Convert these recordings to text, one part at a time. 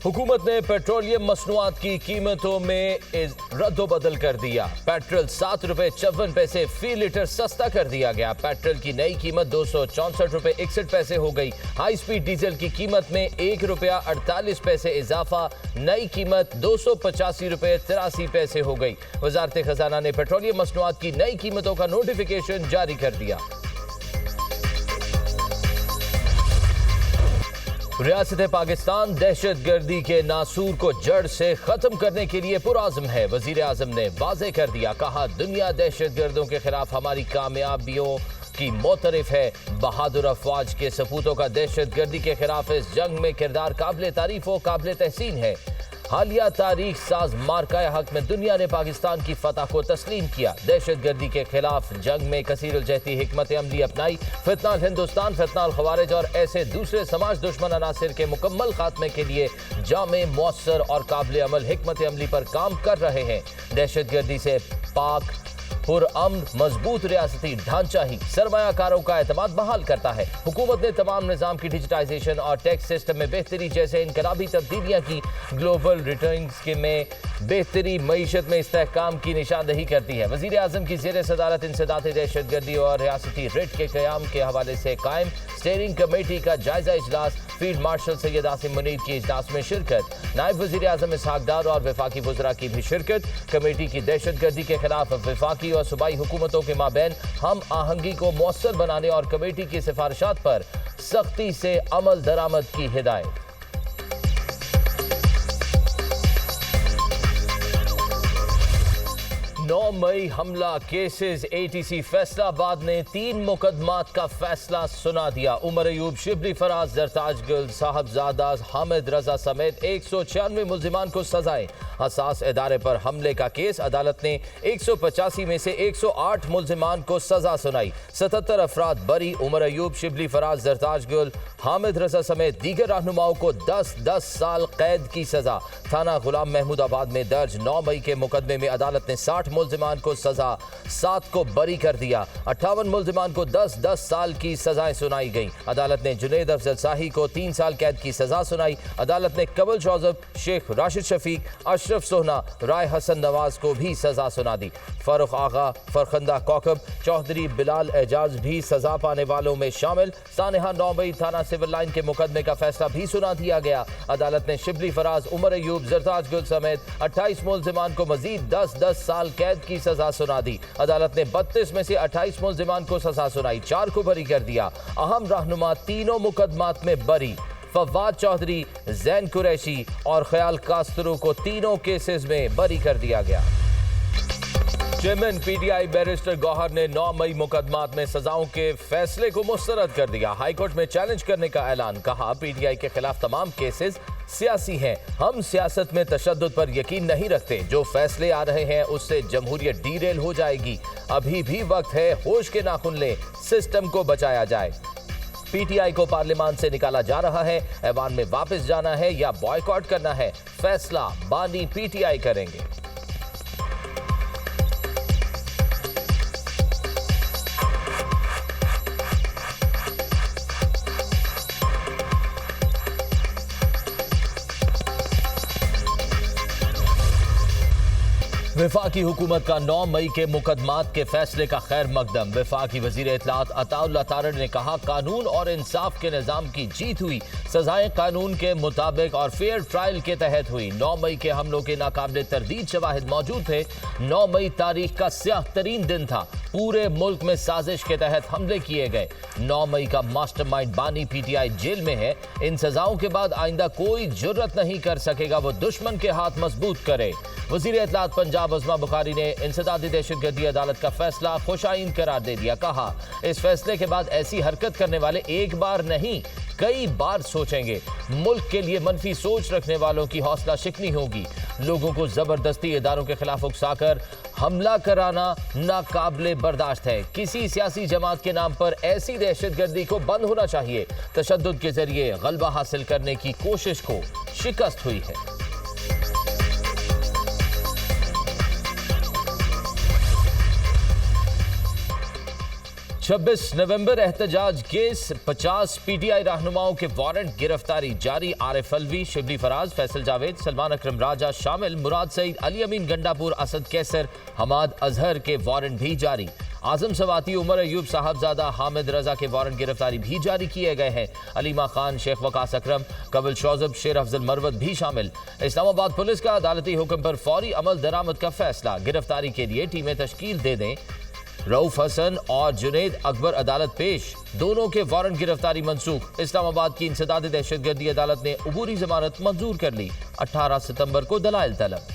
हुकूमत ने पेट्रोलियम मसनूआत की कीमतों में रद्दोबदल कर दिया। पेट्रोल 7 रुपए 54 पैसे फी लीटर सस्ता कर दिया गया। पेट्रोल की नई कीमत 264 रुपए 61 पैसे हो गई। हाई स्पीड डीजल की कीमत में 1 रुपया 48 पैसे इजाफा, नई कीमत 285 रुपए 83 पैसे हो गई। वजारत खजाना ने पेट्रोलियम मसनूआत की नई कीमतों का नोटिफिकेशन जारी कर दिया। रियासत पाकिस्तान दहशत गर्दी के नासूर को जड़ से खत्म करने के लिए पुरआज़म है। वजीर आजम ने वाज़े कर दिया, कहा दुनिया दहशत गर्दों के खिलाफ हमारी कामयाबियों की मोतरफ है। बहादुर अफवाज के सपूतों का दहशत गर्दी के खिलाफ इस जंग में किरदार काबिल तारीफ व काबिल तहसीन है। हालिया तारीख साज मार्का हक में दुनिया ने पाकिस्तान की फतह को तस्लीम किया। दहशत गर्दी के खिलाफ जंग में कसीरुलजहती हिकमत अमली अपनाई। फितनाल हिंदुस्तान, फितनाल खवारिज और ऐसे दूसरे समाज दुश्मन अनासिर के मुकम्मल खात्मे के लिए जामे, मौसर और काबिल अमल हिकमत अमली पर काम कर रहे हैं। दहशत गर्दी से पाक पुरअमन मजबूत रियासती ढांचा ही सरमायाकारों का एतमाद बहाल करता है। हुकूमत ने तमाम निज़ाम की डिजिटाइजेशन और टैक्स सिस्टम में बेहतरी जैसे इनकलाबी तब्दीलियाँ की। ग्लोबल रिटर्न्स के में बेहतरी मईशत में इस्तेहकाम की निशानदही करती है। वज़ीर आज़म की ज़ेर सदारत इंसदाद दहशत गर्दी और रियासती रिट के क़याम के हवाले से कायम स्टीयरिंग कमेटी का जायजा इजलास। फील्ड मार्शल सैयद आसिम मुनीर की इजलास में शिरकत। नायब वज़ीर आज़म इसहाक डार और वफाकी वज़रा की भी शिरकत। कमेटी की दहशत गर्दी के खिलाफ वफाकी और सूबाई हुकूमतों के माबैन हम आहंगी को मौसर बनाने और कमेटी की सिफारिशात पर सख्ती से अमल दरामद की हिदायत। 9 मई हमला केसेस ATC फैसलाबाद ने 3 मुकदमात का फैसला सुना दिया। उमर अयूब, शिबली फराज, जरताज गुल, साहबजादा हामिद रजा समेत 196 मुल्जिमान को सजाएं। हसास इदारे पर हमले का केस अदालत ने 185 में से 108 मुल्जिमान को सजा सुनाई। 77 अफराद बरी। उमर अयूब, शिबली फराज, जरताज गुल, हामिद रजा समेत दीगर रहनुमाओं को 10-10 साल कैद की सजा। थाना गुलाम महमूदाबाद में दर्ज 9 मई के मुकदमे में अदालत ने 60 मुल्जिमान को सजा, 7 को बरी कर दिया। 58 मुल्जिमान को 10-10 साल की सजाएं सुनाई गई। अदालत ने जुनैद अफजल शाही को 3 साल कैद की सजा सुनाई। अदालत ने कमल शौजब, शेख राशिद शफीक, अशरफ सोहना, राय हसन नवाज को भी सजा सुना दी। फरुख आगा, फरखंदा कौकब, चौधरी बिलाल एजाज भी सजा पाने वालों में शामिल। सानेहा 9 मई थाना सिविल लाइन के मुकदमे का फैसला भी सुना दिया गया। अदालत ने शिबली फराज, उमर अयूब, जरताज गुल समेत 28 मुल्जिमान को मजीद 10-10 साल कैद की सजा सुना दी। अदालत ने 32 में से 28 मुल्जिमान को सजा सुनाई, 4 को बरी कर दिया। अहम रहनुमा तीनों मुकदमात में बरी। फवाद चौधरी, जैन कुरैशी और ख्याल कास्तरू को तीनों केसेस में बरी कर दिया गया। चेयरमैन PTI बैरिस्टर गौहर ने 9 मई मुकदमात में सजाओं के फैसले को मुस्तरद कर दिया। हाईकोर्ट में चैलेंज करने का ऐलान। कहा PTI के खिलाफ तमाम केसेस सियासी हैं। हम सियासत में तशद्दुद पर यकीन नहीं रखते। जो फैसले आ रहे हैं उससे जमहूरियत डीरेल हो जाएगी। अभी भी वक्त है, होश के नाखुन लें, सिस्टम को बचाया जाए। PTI को पार्लियामान से निकाला जा रहा है। ऐवान में वापस जाना है या बॉयकॉट करना है, फैसला बानी PTI करेंगे। वफाकी हुकूमत का 9 मई के मुकदमात के फैसले का खैर मकदम। वफाकी वजीर इत्तलात अताउल्लाह तारड़ ने कहा, कानून और इंसाफ के निज़ाम की जीत हुई। सजाएं कानून के मुताबिक और फेयर ट्रायल के तहत हुई। 9 मई के हमलों के नाकाबिल तरदीद शवाहिद मौजूद थे। 9 मई तारीख का स्याह तरीन दिन था। पूरे मुल्क में साजिश के तहत हमले किए गए। 9 मई का मास्टरमाइंड बानी PTI जेल में है। इन सजाओं के बाद आइंदा कोई जुर्रत नहीं कर सकेगा वो दुश्मन के हाथ मजबूत करे। वजीर इत्तलात पंजाब अज़मा बुखारी ने इंसदादी दहशतगर्दी अदालत का फैसला खुशाइन करार दे दिया। कहा, इस फैसले के बाद ऐसी हरकत करने वाले एक बार नहीं कई बार सोचेंगे। मुल्क के लिए मनफी सोच रखने वालों की हौसला शिकनी होगी। लोगों को जबरदस्ती इदारों के खिलाफ उकसाकर हमला कराना नाकाबिले बर्दाश्त है। किसी सियासी जमात के नाम पर ऐसी दहशतगर्दी को बंद होना चाहिए। तशद्दुद के जरिए गलबा हासिल करने की कोशिश को शिकस्त हुई है। 26 नवंबर एहतजाज केस, 50 पीटीआई रहनुमाओं के वारंट गिरफ्तारी जारी। आरिफ अलवी, शिबली फराज, फैसल जावेद, सलमान अकरम राजा शामिल। मुराद सईद, अली अमीन गंडापुर, असद कैसर, हमाद अजहर के वारंट भी जारी। आजम सवाती, उमर अयूब साहबजादा, हामिद रजा के वारंट गिरफ्तारी भी जारी किए गए हैं। अलीमा खान, शेख वकास अकरम, कबल शौजब, शेर अफजल मरवत भी शामिल। इस्लामाबाद पुलिस का अदालती हुक्म पर फौरी अमल दरामद का फैसला। गिरफ्तारी के लिए टीमें तश्कील दे दें। रऊफ हसन और जुनेद अकबर अदालत पेश, दोनों के वारंट गिरफ्तारी मंसूख। इस्लामाबाद की इंसदाद दहशतगर्दी अदालत ने अबूरी जमानत मंजूर कर ली। 18 सितंबर को दलाइल तलब।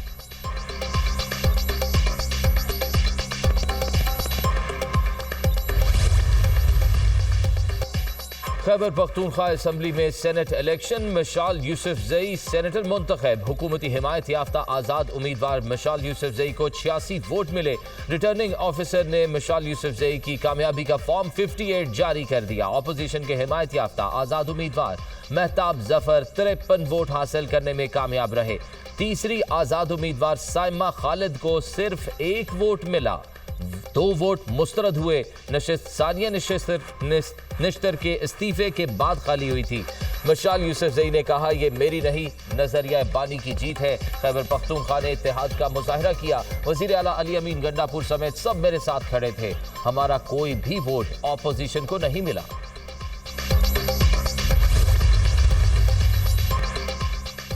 खैबर पख्तूनख्वा असम्बली में सेनेट इलेक्शन, मशाल यूसुफजई सेनेटर मुंतखब। हुकूमती हिमायत याफ्ता आज़ाद उम्मीदवार मशाल यूसुफजई को 86 वोट मिले। रिटर्निंग ऑफिसर ने मशाल यूसुफजई की कामयाबी का फॉर्म 58 जारी कर दिया। अपोजिशन के हिमायत याफ्ता आज़ाद उम्मीदवार महताब जफर 53 वोट हासिल करने में कामयाब रहे। तीसरी आज़ाद उम्मीदवार साइमा खालिद को सिर्फ 1 वोट मिला। 2 वोट मुस्तरद हुए। नशिस्त सानिया निश्तर के इस्तीफे के बाद खाली हुई थी। मशाल यूसुफजई ने कहा, ये मेरी नहीं नजरिया बानी की जीत है। खैबर पख्तूनख्वा ने इत्तेहाद का मुजाहरा किया। वजीर आला अली अमीन गंडापुर समेत सब मेरे साथ खड़े थे। हमारा कोई भी वोट ऑपोजिशन को नहीं मिला।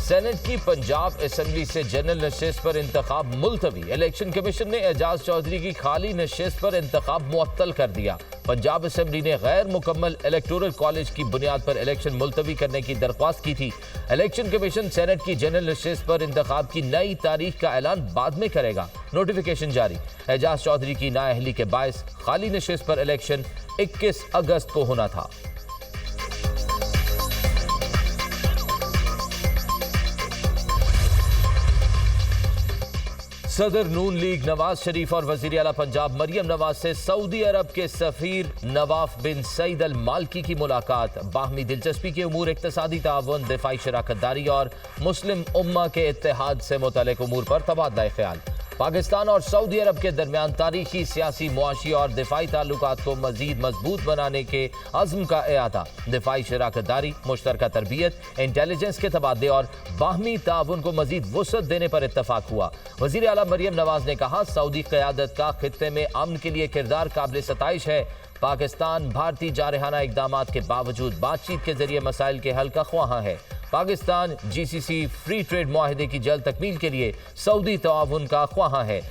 सेनेट की पंजाब असेंबली से जनरल नशिस्त पर इंतखाब मुलतवी। इलेक्शन कमीशन ने एजाज चौधरी की खाली नशिस्त पर इंतखाब मुअत्तल कर दिया। पंजाब असेंबली ने गैर मुकम्मल इलेक्टोरल कॉलेज की बुनियाद पर इलेक्शन मुलतवी करने की दरख्वास्त की थी। इलेक्शन कमीशन सेनेट की जनरल नशिस्त पर इंतखाब की नई तारीख का ऐलान बाद में करेगा। नोटिफिकेशन जारी। एजाज चौधरी की नाअहली के बायस खाली नशिस्त पर इलेक्शन 21 अगस्त को होना था। सदर नून लीग नवाज शरीफ और वजीर आला पंजाब मरियम नवाज से सऊदी अरब के सफीर नवाफ बिन सईद अल मालकी की मुलाकात। बाहमी दिलचस्पी के उमूर, इक्तसादी ताउन, दिफाई शराकतदारी और मुस्लिम उम्मा के इत्तेहाद से मुतल्लिक उमूर पर तबादला ख्याल। पाकिस्तान और सऊदी अरब के दरमियान तारीखी, सियासी, मुआशी और दिफाई ताल्लुकात को मजीद मजबूत बनाने के अज़्म का एआदा। दिफाई शराकतदारी, मुश्तरका तरबियत, इंटेलिजेंस के तबादले और बाहमी ताउन को मजीद वुसअत देने पर इत्तफाक हुआ। वज़ीर आला मरियम नवाज ने कहा, सऊदी क़यादत का खित्ते में अमन के लिए किरदार काबिल सताइश है। पाकिस्तान भारतीय जारहाना इक़दामात के बावजूद बातचीत के जरिए मसाइल के हल का ख्वाहां है। पाकिस्तान GCC फ्री ट्रेड मुआहदे की जल्द तकमील के लिए सऊदी ताउन का ख्वाहां है।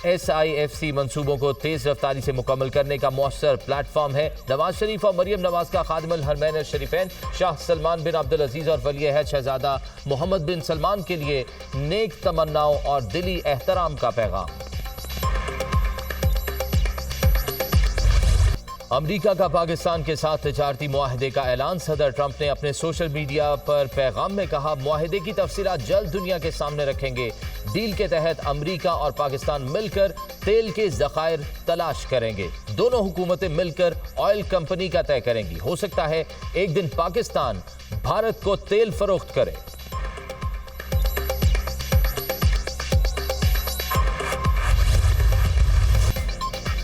SIFC मंसूबों को तेज रफ्तारी से मुकम्मल करने का मौसर प्लेटफॉर्म है। नवाज शरीफ और मरियम नवाज का खादिमुल हरमैन शरीफैन शाह सलमान बिन अब्दुल अजीज और वली अहद शहजादा मोहम्मद बिन सलमान के लिए नेक तमन्नाओं और दिली एहतराम का पैगाम। अमेरिका का पाकिस्तान के साथ तिजारती मुआहदे का ऐलान। सदर ट्रंप ने अपने सोशल मीडिया पर पैगाम में कहा, मुआहदे की तफसीलात जल्द दुनिया के सामने रखेंगे। डील के तहत अमेरिका और पाकिस्तान मिलकर तेल के ज़खायर तलाश करेंगे। दोनों हुकूमतें मिलकर ऑयल कंपनी का तय करेंगी। हो सकता है एक दिन पाकिस्तान भारत को तेल फरोख्त करे।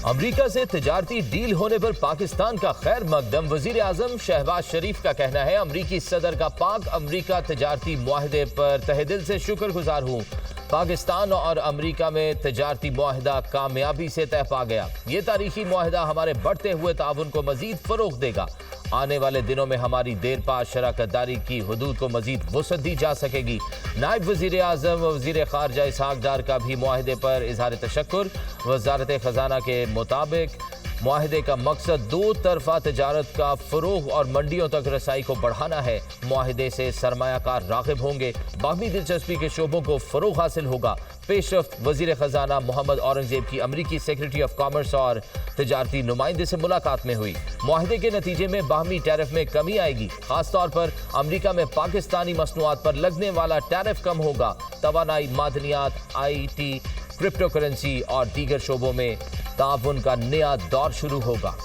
अमेरिका से तिजारती डील होने पर पाकिस्तान का खैर मकदम। वजीर आजम शहबाज शरीफ का कहना है, अमरीकी सदर का पाक अमरीका तिजारती मुआहदे पर तहे दिल से शुक्रगुजार हूँ। पाकिस्तान और अमरीका में तिजारती मुआहदा कामयाबी से तय पा गया। ये तारीखी मुआहदा हमारे बढ़ते हुए ताउन को मजीद फरोग देगा। आने वाले दिनों में हमारी देरपा शराकतदारी की हुदूद को मजीद वसअत दी जा सकेगी। नायब वजीर आजम व वजीर खारजा इसहाक डार का भी मुआहदे पर इजहार तशक्कुर। वजारत खजाना के मुताबिक मुआहदे का मकसद दो तरफा तजारत का फरोग और मंडियों तक रसाई को बढ़ाना है। मुआहदे से सरमायाकार राग़िब होंगे। बाहमी दिलचस्पी के शोबों को फरोग हासिल होगा। पेशरफ्त वजीर खजाना मोहम्मद औरंगजेब की अमरीकी सेक्रेटरी ऑफ कॉमर्स और तजारती नुमाइंदे से मुलाकात में हुई। मुआहदे के नतीजे में बाहमी टैरिफ में कमी आएगी। खासतौर पर अमरीका में पाकिस्तानी मसनूआत पर लगने वाला टैरिफ कम होगा। तवानाई, मादनियात, IT, क्रिप्टो करेंसी और दीगर शोबों में ताउन का नया दौर शुरू होगा।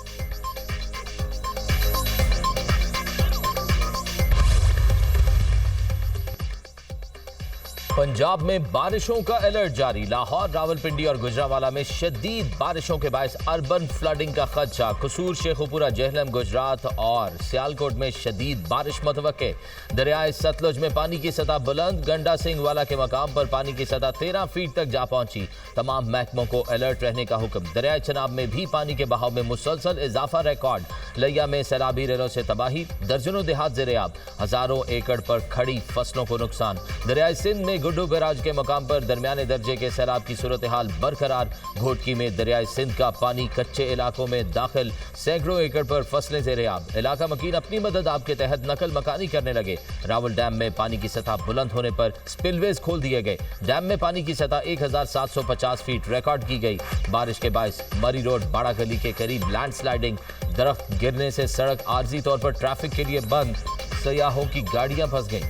पंजाब में बारिशों का अलर्ट जारी। लाहौर, रावलपिंडी और गुजरांवाला में शदीद बारिशों के बायस अर्बन फ्लडिंग का खदशा। कसूर, शेखुपुरा, जेहलम, गुजरात और सियालकोट में शदीद बारिश मुतवक्के। दरियाए सतलुज में पानी की सतह बुलंद। गंडा सिंह वाला के मकाम पर पानी की सतह 13 फीट तक जा पहुंची। तमाम महकमों को अलर्ट रहने का हुक्म। दरियाए चनाब में भी पानी के बहाव में मुसलसल इजाफा रिकॉर्ड। लिया में सैलाबी रेलों से तबाही। दर्जनों देहात ज़ेर-ए-आब। हजारों एकड़ पर खड़ी फसलों को नुकसान। दरियाए सिंध में गुड्डू बैराज के मकाम पर दरमियाने दर्जे के सैलाब की सूरत हाल बरकरार। घोटकी में दरियाए सिंध का पानी कच्चे इलाकों में दाखिल। सैकड़ों एकड़ पर फसलें ज़ेर-ए-आब। इलाका मकीन अपनी मदद आप के तहत नकल मकानी करने लगे। रावल डैम में पानी की सतह बुलंद होने पर स्पिलवेज खोल दिए गए। डैम में पानी की सतह 1750 फीट रिकॉर्ड की गई। बारिश के बायस मरी रोड बाड़ा गली के करीब लैंडस्लाइडिंग। दरख्त गिरने से सड़क आर्जी तौर पर ट्रैफिक के लिए बंद। सयाहों की गाड़ियां फंस गईं।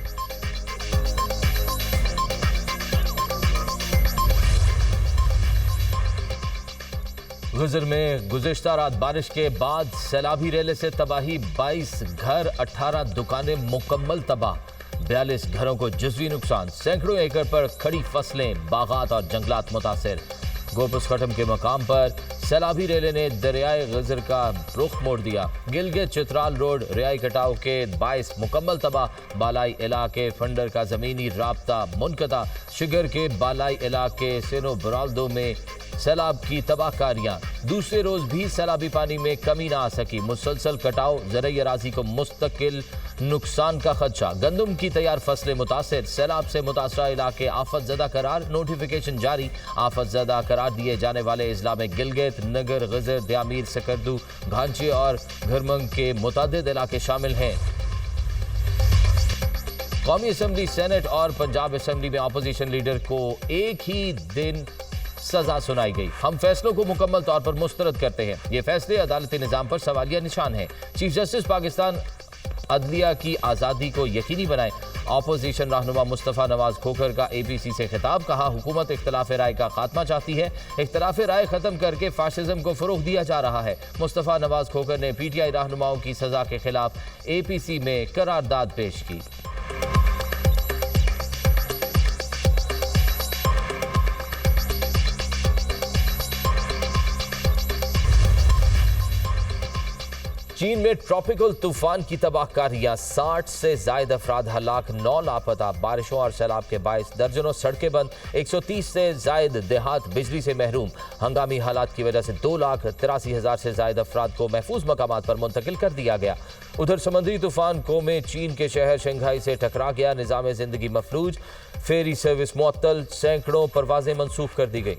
गुजर में गुज़िश्ता रात बारिश के बाद सैलाबी रेले से तबाही। 22 घर, 18 दुकानें मुकम्मल तबाह। 42 घरों को जुज़वी नुकसान। सैकड़ों एकड़ पर खड़ी फसलें, बागात और जंगलात मुतासिर। गोपुस खटम के मकाम पर सैलाबी रेले ने दरियाए गजर का रुख मोड़ दिया। गिलगित चित्राल रोड रियाई कटाव के बायस मुकम्मल तबाह। बालाई इलाके फंडर का ज़मीनी राब्ता मुनक़ता। शिगर के बालाई इलाके सेनो बरालदो में सैलाब की तबाहकारियां। दूसरे रोज भी सैलाबी पानी में कमी ना आ सकी। मुसलसल कटाव, ज़रई अराज़ी को मुस्तकिल नुकसान का खदशा। गंदम की तैयार फसलें मुतासिर। सैलाब से मुतासरा इलाके आफत ज़दा करार। नोटिफिकेशन जारी। आफत ज़दा करार दिए जाने वाले इजला में गिलगित, नगर, गजर, दयामीर, सकरदू, घांचे और घरमंग के मुतादिद इलाके शामिल हैं। कौमी असम्बली, सेनेट और पंजाब असम्बली में अपोजिशन लीडर को एक ही दिन सजा सुनाई गई। हम फैसलों को मुकम्मल तौर पर मुस्तरद करते हैं। ये फैसले अदालती निज़ाम पर सवालिया निशान है। चीफ जस्टिस पाकिस्तान अदलिया की आज़ादी को यकीनी बनाए। अपोजिशन रहनुमा मुस्तफ़ा नवाज खोखर का APC से खिताब। कहा, हुकूमत इख्तलाफ राय का खात्मा चाहती है। इख्तलाफ राय खत्म करके फाशिज्म को फ़रोग़ दिया जा रहा है। मुस्तफ़ा नवाज खोखर ने PTI रहनुमाओं की सज़ा के खिलाफ APC में करारदाद पेश की। चीन में ट्रॉपिकल तूफान की तबाहकारियां। 60 से ज्यादा अफराद हलाक, 9 लापता। बारिशों और सैलाब के बायस दर्जनों सड़कें बंद। 130 से ज्यादा देहात बिजली से महरूम। हंगामी हालात की वजह से 2,83,000 से ज्यादा अफराद को महफूज मकामात पर मुंतकिल कर दिया गया। उधर समुद्री तूफान कोमे चीन के शहर शंघाई से टकरा गया। निज़ाम जिंदगी मफलूज। फेरी सर्विस मुअत्तल। सैकड़ों परवाजें मंसूख कर दी गई।